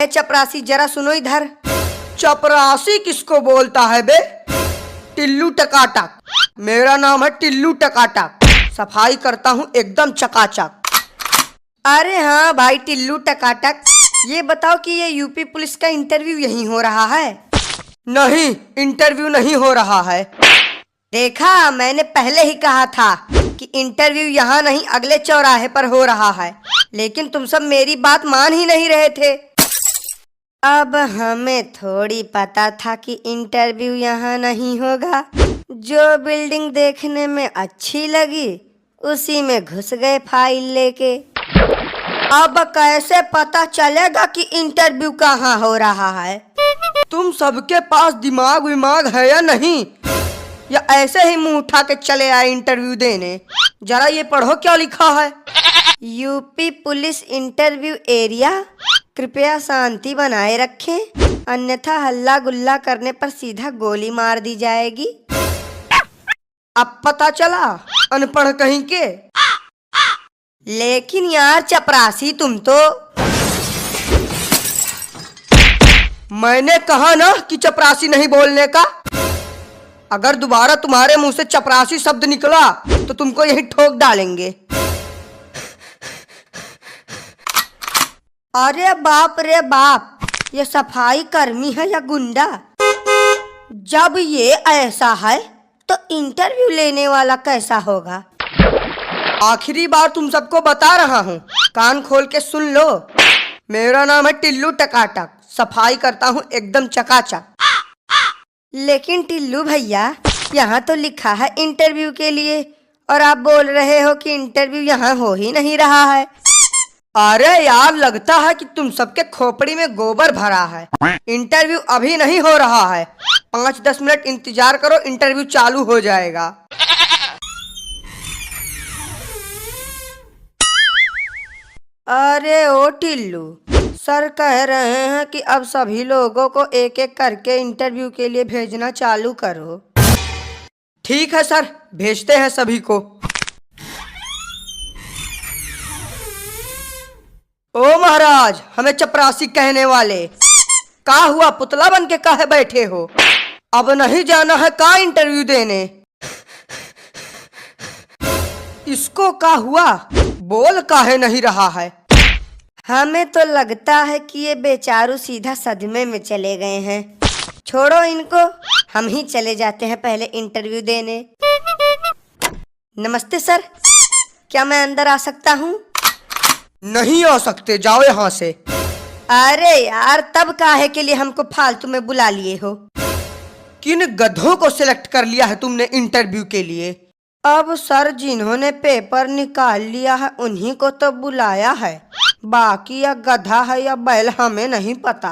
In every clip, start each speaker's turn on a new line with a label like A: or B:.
A: चपरासी, जरा सुनो इधर।
B: चपरासी किसको बोलता है बे? टिल्लू टकाटक। मेरा नाम है टिल्लू टकाटक। सफाई करता हूँ एकदम चकाचक।
A: अरे हाँ भाई टिल्लू टकाटक, ये बताओ कि ये यूपी पुलिस का इंटरव्यू यहीं हो रहा है?
B: नहीं, इंटरव्यू नहीं हो रहा है।
A: देखा, मैंने पहले ही कहा था कि इंटरव्यू यहाँ नहीं अगले चौराहे पर हो रहा है, लेकिन तुम सब मेरी बात मान ही नहीं रहे थे। अब हमें थोड़ी पता था कि इंटरव्यू यहाँ नहीं होगा। जो बिल्डिंग देखने में अच्छी लगी उसी में घुस गए फाइल लेके। अब कैसे पता चलेगा कि इंटरव्यू कहाँ हो रहा है?
B: तुम सबके पास दिमाग विमाग है या नहीं, या ऐसे ही मुंह उठा के चले आए इंटरव्यू देने? जरा ये पढ़ो क्या लिखा है।
A: यूपी पुलिस इंटरव्यू एरिया, कृपया शांति बनाए रखें, अन्यथा हल्ला गुल्ला करने पर सीधा गोली मार दी जाएगी।
B: अब पता चला, अनपढ़ कहीं के।
A: लेकिन यार चपरासी, तुम तो।
B: मैंने कहा ना कि चपरासी नहीं बोलने का। अगर दोबारा तुम्हारे मुंह से चपरासी शब्द निकला तो तुमको यही ठोक डालेंगे।
A: अरे बाप रे बाप, ये सफाई कर्मी है या गुंडा? जब ये ऐसा है तो इंटरव्यू लेने वाला कैसा होगा?
B: आखिरी बार तुम सबको बता रहा हूँ, कान खोल के सुन लो। मेरा नाम है टिल्लू टकाटक, सफाई करता हूँ एकदम चकाचक।
A: लेकिन टिल्लू भैया, यहाँ तो लिखा है इंटरव्यू के लिए, और आप बोल रहे हो कि इंटरव्यू यहाँ हो ही नहीं रहा है।
B: अरे यार, लगता है कि तुम सबके खोपड़ी में गोबर भरा है। इंटरव्यू अभी नहीं हो रहा है, 5-10 मिनट इंतजार करो, इंटरव्यू चालू हो जाएगा।
A: अरे ओ टिल्लू, सर कह रहे हैं कि अब सभी लोगों को एक एक करके इंटरव्यू के लिए भेजना चालू करो।
B: ठीक है सर, भेजते हैं सभी को। ओ महाराज, हमें चपरासी कहने वाले, का हुआ? पुतला बन के काहे बैठे हो? अब नहीं जाना है का इंटरव्यू देने? इसको का हुआ? बोल काहे नहीं रहा है?
A: हमें तो लगता है कि ये बेचारू सीधा सदमे में चले गए हैं। छोड़ो इनको, हम ही चले जाते हैं पहले इंटरव्यू देने। नमस्ते सर, क्या मैं अंदर आ सकता हूँ?
B: नहीं आ सकते, जाओ यहाँ से।
A: अरे यार, तब काहे के लिए हमको फालतू में बुला लिए हो?
B: किन गधों को सिलेक्ट कर लिया है तुमने इंटरव्यू के लिए?
A: अब सर, जिन्होंने पेपर निकाल लिया है उन्हीं को तो बुलाया है, बाकी या गधा है या बैल हमें नहीं पता।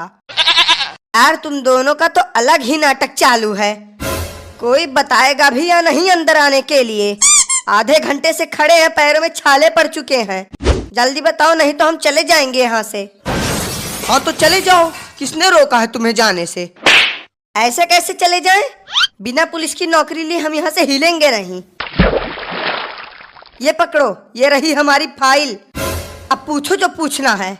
A: यार तुम दोनों का तो अलग ही नाटक चालू है। कोई बताएगा भी या नहीं अंदर आने के लिए? आधे घंटे से खड़े हैं, पैरों में छाले पड़ चुके हैं। जल्दी बताओ, नहीं तो हम चले जाएंगे यहाँ से।
B: हाँ तो चले जाओ, किसने रोका है तुम्हें जाने से?
A: ऐसे कैसे चले जाएं? बिना पुलिस की नौकरी लिए हम यहाँ से हिलेंगे नहीं। ये पकड़ो, ये रही हमारी फाइल, अब पूछो जो पूछना है।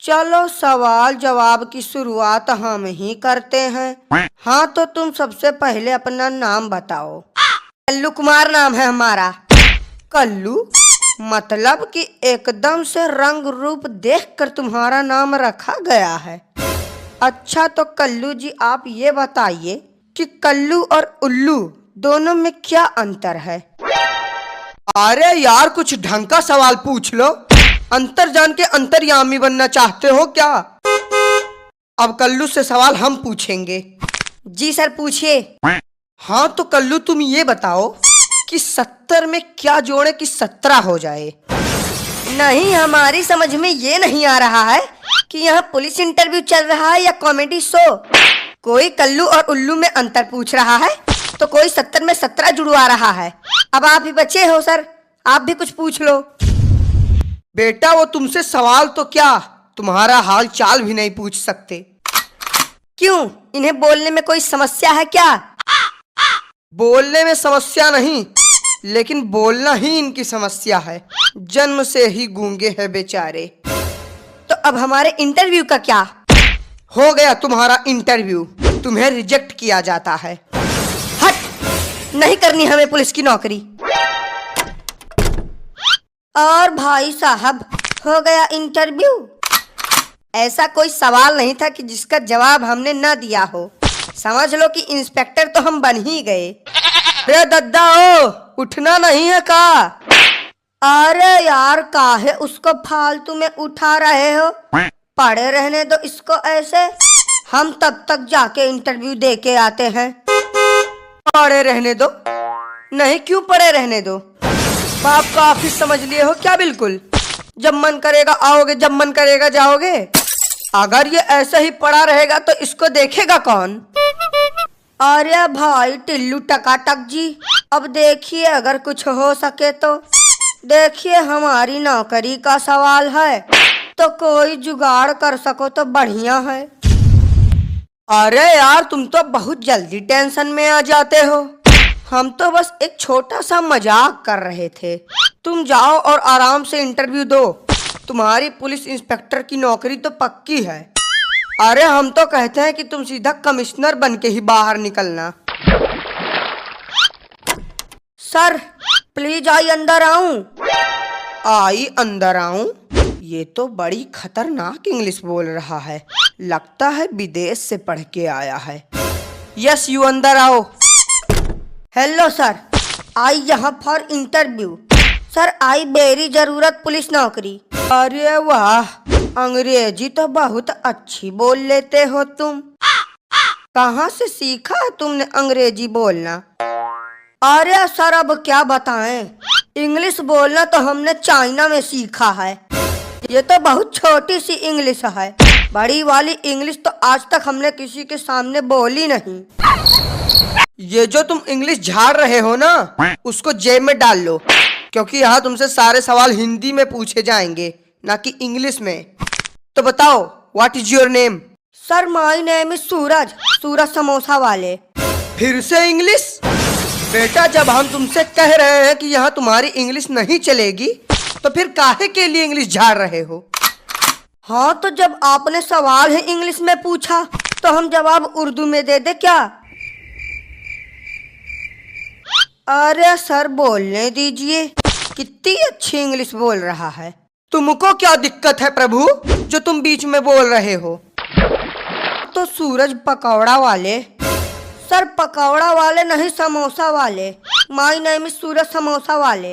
A: चलो सवाल जवाब की शुरुआत हम ही करते हैं। हाँ तो तुम सबसे पहले अपना नाम बताओ। कल्लू कुमार नाम है हमारा। कल्लू मतलब कि एकदम से रंग रूप देखकर तुम्हारा नाम रखा गया है। अच्छा तो कल्लू जी, आप ये बताइए कि कल्लू और उल्लू दोनों में क्या अंतर है?
B: अरे यार, कुछ ढंग का सवाल पूछ लो। अंतर जान के अंतर्यामी बनना चाहते हो क्या? अब कल्लू से सवाल हम पूछेंगे।
A: जी सर, पूछिए।
B: हाँ तो कल्लू, तुम ये बताओ कि 70 में क्या जोड़े कि 17 हो जाए?
A: नहीं, हमारी समझ में ये नहीं आ रहा है कि यहाँ पुलिस इंटरव्यू चल रहा है या कॉमेडी शो। कोई कल्लू और उल्लू में अंतर पूछ रहा है तो कोई 70 में 17 जुड़वा रहा है। अब आप ही बचे हो सर, आप भी कुछ पूछ लो।
B: बेटा, वो तुमसे सवाल तो क्या, तुम्हारा हाल चाल भी नहीं पूछ सकते।
A: क्यों, इन्हें बोलने में कोई समस्या है क्या?
B: बोलने में समस्या नहीं, लेकिन बोलना ही इनकी समस्या है। जन्म से ही गूंगे हैं बेचारे।
A: तो अब हमारे इंटरव्यू का क्या?
B: हो गया तुम्हारा इंटरव्यू, तुम्हें रिजेक्ट किया जाता है।
A: हट, नहीं करनी हमें पुलिस की नौकरी। और भाई साहब, हो गया इंटरव्यू। ऐसा कोई सवाल नहीं था कि जिसका जवाब हमने न दिया हो। समझ लो कि इंस्पेक्टर तो हम बन ही गए।
B: रे दद्दा ओ, उठना नहीं है का?
A: अरे यार, काहे उसको फालतू में उठा रहे हो? पड़े रहने दो इसको ऐसे, हम तब तक जाके इंटरव्यू दे के आते हैं।
B: पड़े रहने दो? नहीं, क्यों पड़े रहने दो? बाप का ऑफिस समझ लिए हो क्या? बिल्कुल, जब मन करेगा आओगे, जब मन करेगा जाओगे। अगर ये ऐसा ही पड़ा रहेगा तो इसको देखेगा कौन?
A: अरे भाई टिल्लू टकाटक जी, अब देखिए अगर कुछ हो सके तो। देखिए हमारी नौकरी का सवाल है, तो कोई जुगाड़ कर सको तो बढ़िया है।
B: अरे यार, तुम तो बहुत जल्दी टेंशन में आ जाते हो। हम तो बस एक छोटा सा मजाक कर रहे थे। तुम जाओ और आराम से इंटरव्यू दो। तुम्हारी पुलिस इंस्पेक्टर की नौकरी तो पक्की है। अरे हम तो कहते हैं कि तुम सीधा कमिश्नर बन के ही बाहर निकलना।
A: सर प्लीज आई अंदर आऊं?
B: आई अंदर आऊं? ये तो बड़ी खतरनाक इंग्लिश बोल रहा है। लगता है विदेश से पढ़ के आया है। यस, यू अंदर आओ।
A: हेलो सर, आई यहाँ for interview. Sir I very जरूरत पुलिस नौकरी।
B: अरे वाह, अंग्रेजी तो बहुत अच्छी बोल लेते हो तुम। कहाँ से सीखा है तुमने अंग्रेजी बोलना?
A: अरे सर अब क्या बताएं, इंग्लिश बोलना तो हमने चाइना में सीखा है। ये तो बहुत छोटी सी इंग्लिश है, बड़ी वाली इंग्लिश तो आज तक हमने किसी के सामने बोली नहीं।
B: ये जो तुम इंग्लिश झाड़ रहे हो ना, उसको जेब में डाल लो, क्योंकि यहाँ तुमसे सारे सवाल हिंदी में पूछे जाएंगे, ना कि इंग्लिश में। तो बताओ, what is your name?
A: Sir my name is Suraj, Suraj samosa वाले।
B: फिर से इंग्लिश? बेटा, जब हम तुमसे कह रहे हैं कि यहाँ तुम्हारी इंग्लिश नहीं चलेगी, तो फिर काहे के लिए इंग्लिश झाड़ रहे हो?
A: हाँ तो जब आपने सवाल है इंग्लिश में पूछा, तो हम जवाब उर्दू में दे दे क्या? अरे सर बोलने दीजिए, कितनी अच्छी इंग्लिश बोल रहा है।
B: तुमको क्या दिक्कत है प्रभु, जो तुम बीच में बोल रहे हो?
A: तो सूरज पकौड़ा वाले। सर पकौड़ा वाले नहीं, समोसा वाले। माय नेम इज सूरज समोसा वाले।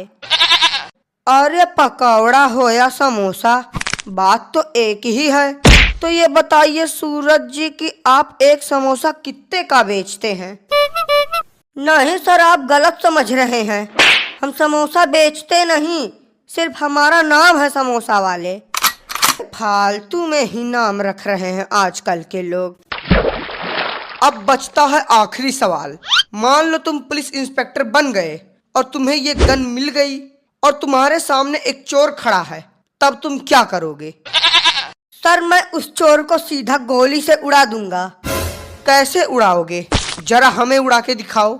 B: अरे पकौड़ा हो या समोसा, बात तो एक ही है। तो ये बताइए सूरज जी कि आप एक समोसा कितने का बेचते हैं?
A: नहीं सर, आप गलत समझ रहे हैं। हम समोसा बेचते नहीं, सिर्फ हमारा नाम है समोसा वाले।
B: फालतू में ही नाम रख रहे हैं आजकल के लोग। अब बचता है आखिरी सवाल। मान लो तुम पुलिस इंस्पेक्टर बन गए और तुम्हें ये गन मिल गई और तुम्हारे सामने एक चोर खड़ा है, तब तुम क्या करोगे?
A: सर मैं उस चोर को सीधा गोली से उड़ा दूंगा।
B: कैसे उड़ाओगे? जरा हमें उड़ा के दिखाओ।